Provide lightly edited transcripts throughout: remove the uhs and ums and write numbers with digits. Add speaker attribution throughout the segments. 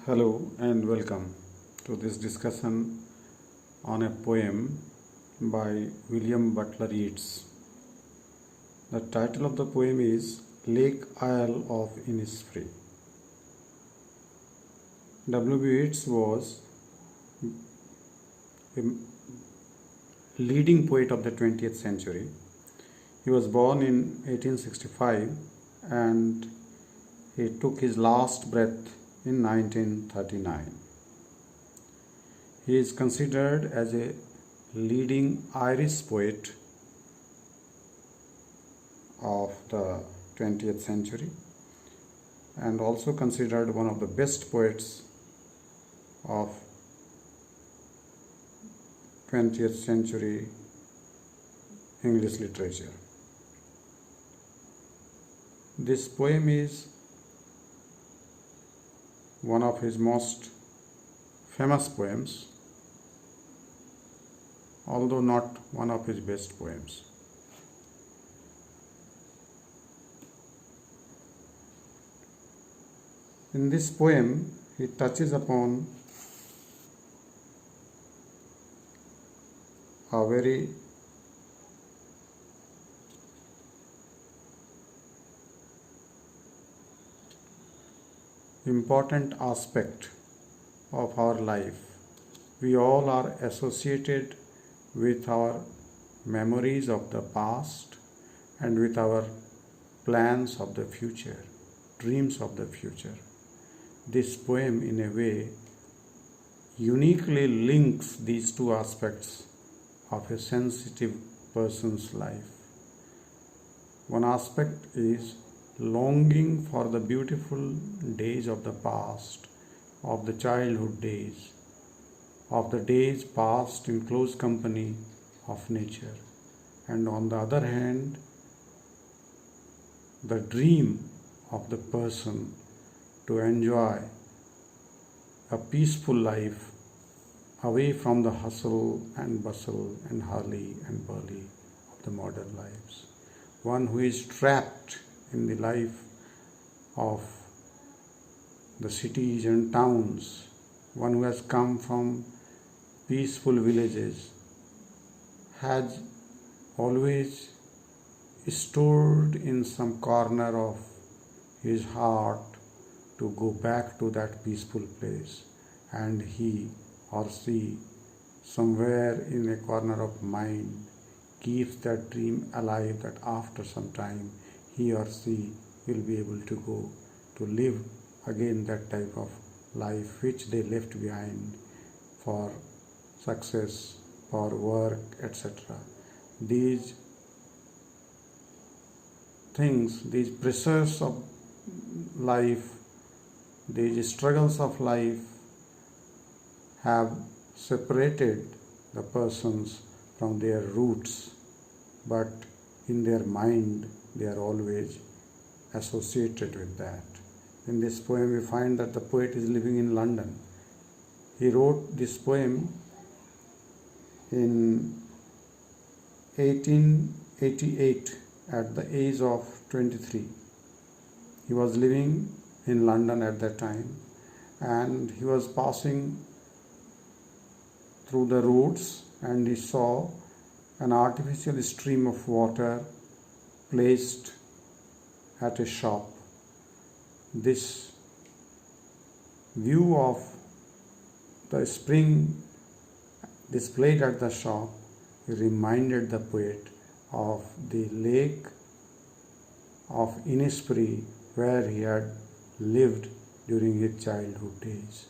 Speaker 1: Hello and welcome to this discussion on a poem by William Butler Yeats. The title of the poem is Lake Isle of Innisfree. W. Yeats was a leading poet of the 20th century. He was born in 1865 and he took his last breath in 1939. He is considered as a leading Irish poet of the 20th century and also considered one of the best poets of 20th century English literature. This poem is one of his most famous poems, although not one of his best poems. In this poem, he touches upon a very important aspect of our life. We all are associated with our memories of the past and with our plans of the future, dreams of the future. This poem, in a way, uniquely links these two aspects of a sensitive person's life. One aspect is longing for the beautiful days of the past, of the childhood days, of the days passed in close company of nature. And on the other hand, the dream of the person to enjoy a peaceful life away from the hustle and bustle and hurly and burly of the modern lives. One who is trapped in the life of the cities and towns, one who has come from peaceful villages, has always stored in some corner of his heart to go back to that peaceful place, and he or she somewhere in a corner of mind keeps that dream alive that after some time he or she will be able to go to live again that type of life which they left behind for success, for work, etc. These things, these pressures of life, these struggles of life have separated the persons from their roots, but in their mind they are always associated with that. In this poem we find that the poet is living in London. He wrote this poem in 1888 at the age of 23. He was living in London at that time and he was passing through the roads and he saw an artificial stream of water placed at a shop. This view of the spring displayed at the shop reminded the poet of the lake of Innisfree where he had lived during his childhood days.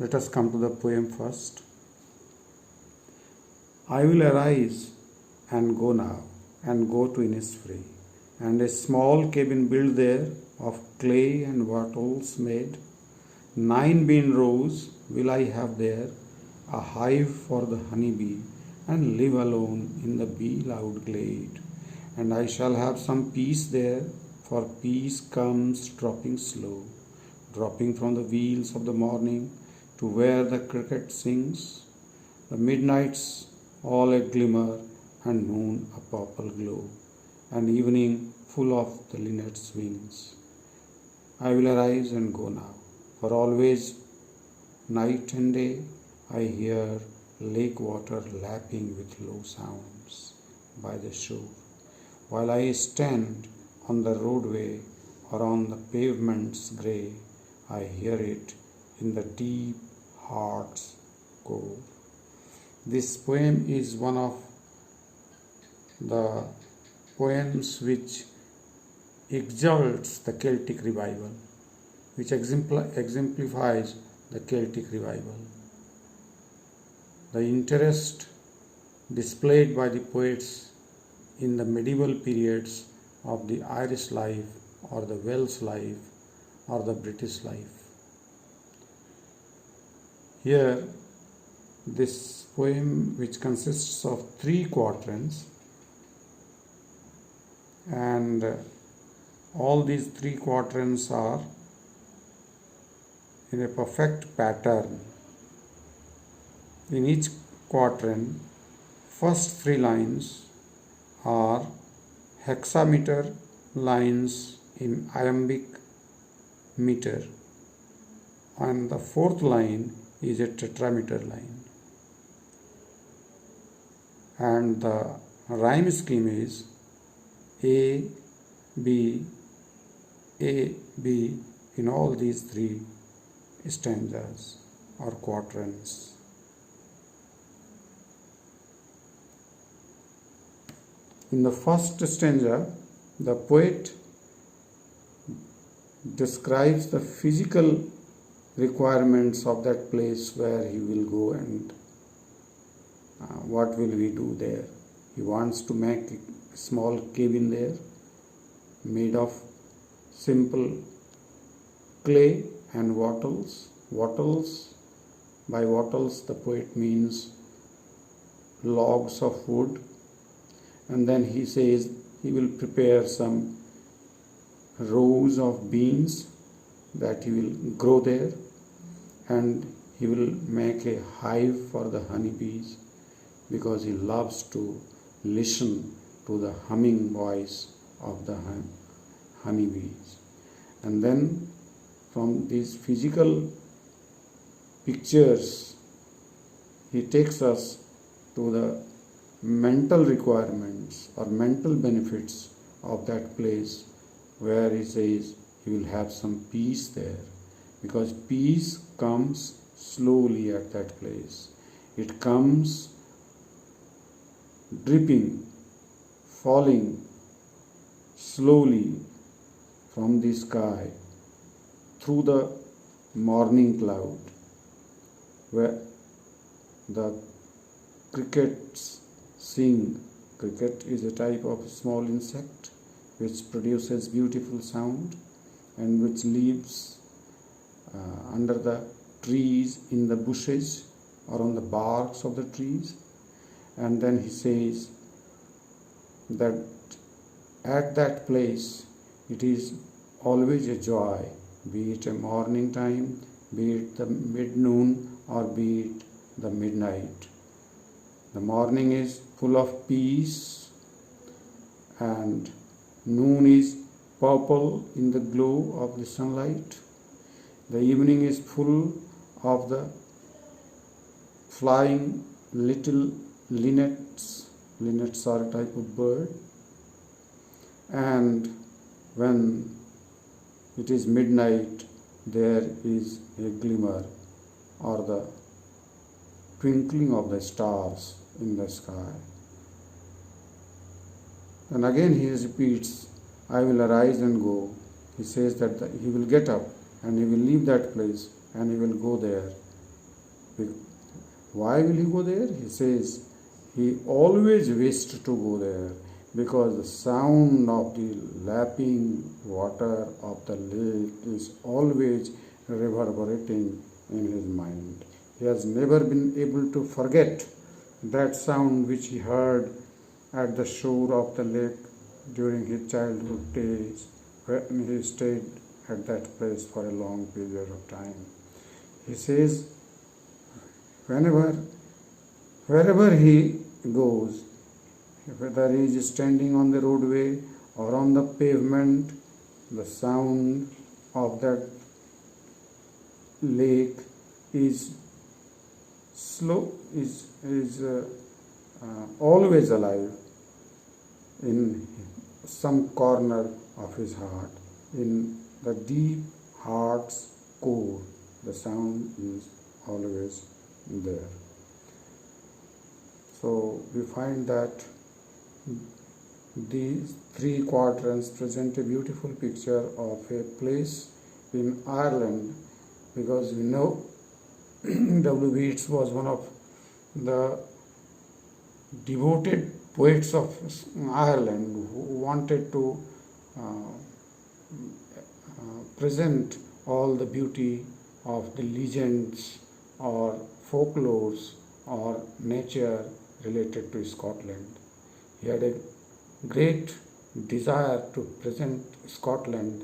Speaker 1: Let us come to the poem first. I will arise and go now, and go to Innisfree, and a small cabin built there of clay and wattles made. 9 bean rows will I have there, a hive for the honey bee, and live alone in the bee-loud glade. And I shall have some peace there, for peace comes dropping slow, dropping from the wheels of the morning to where the cricket sings, the midnight's all a glimmer, and noon a purple glow, and evening full of the linnet's wings. I will arise and go now. For always, night and day, I hear lake water lapping with low sounds by the shore, while I stand on the roadway or on the pavement's grey. I hear it in the deep heart's core. This poem is one of the poems which exalts the Celtic revival, which exemplifies the Celtic revival. The interest displayed by the poets in the medieval periods of the Irish life or the Welsh life or the British life. Here, this poem, which consists of 3 quatrains, and all these 3 quatrains are in a perfect pattern. In each quatrain, first 3 lines are hexameter lines in iambic meter, and the 4th line is a tetrameter line. And the rhyme scheme is A, B, A, B in all these 3 stanzas or quatrains. In the first stanza, the poet describes the physical requirements of that place where he will go and what will we do there. He wants to make a small cabin there made of simple clay and wattles. By wattles the poet means logs of wood, and then he says he will prepare some rows of beans that he will grow there, and he will make a hive for the honeybees because he loves to listen to the humming voice of the honeybees. And then from these physical pictures he takes us to the mental requirements or mental benefits of that place, where he says he will have some peace there, because peace comes slowly at that place. It comes dripping, falling slowly from the sky through the morning cloud, where the crickets sing. Cricket is a type of small insect which produces beautiful sound and which lives under the trees, in the bushes or on the barks of the trees. And then he says that at that place it is always a joy, be it a morning time, be it the mid-noon, or be it the midnight. The morning is full of peace, and noon is purple in the glow of the sunlight. The evening is full of the flying little linnets. Linnets are a type of bird. And when it is midnight, there is a glimmer or the twinkling of the stars in the sky. And again he repeats, I will arise and go. He says that he will get up and he will leave that place and he will go there. Why will he go there? He says he always wished to go there because the sound of the lapping water of the lake is always reverberating in his mind. He has never been able to forget that sound which he heard at the shore of the lake during his childhood days, when he stayed at that place for a long period of time. He says, wherever he goes, whether he is standing on the roadway or on the pavement, the sound of that lake is always alive in some corner of his heart. In the deep heart's core, the sound is always there. So we find that these three quadrants present a beautiful picture of a place in Ireland, because we know W. Yeats was one of the devoted poets of Ireland who wanted to present all the beauty of the legends or folklores or nature related to Scotland. He had a great desire to present Scotland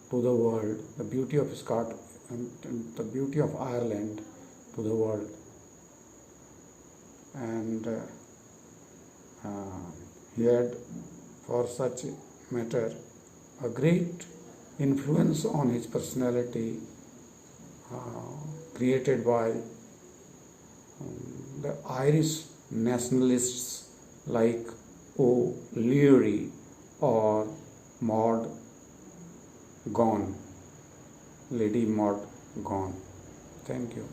Speaker 1: to the world, the beauty of Scotland and the beauty of Ireland to the world. And he had, for such matter, a great influence on his personality created by the Irish nationalists like O'Leary or Maud Gonne, Lady Maud Gonne. Thank you.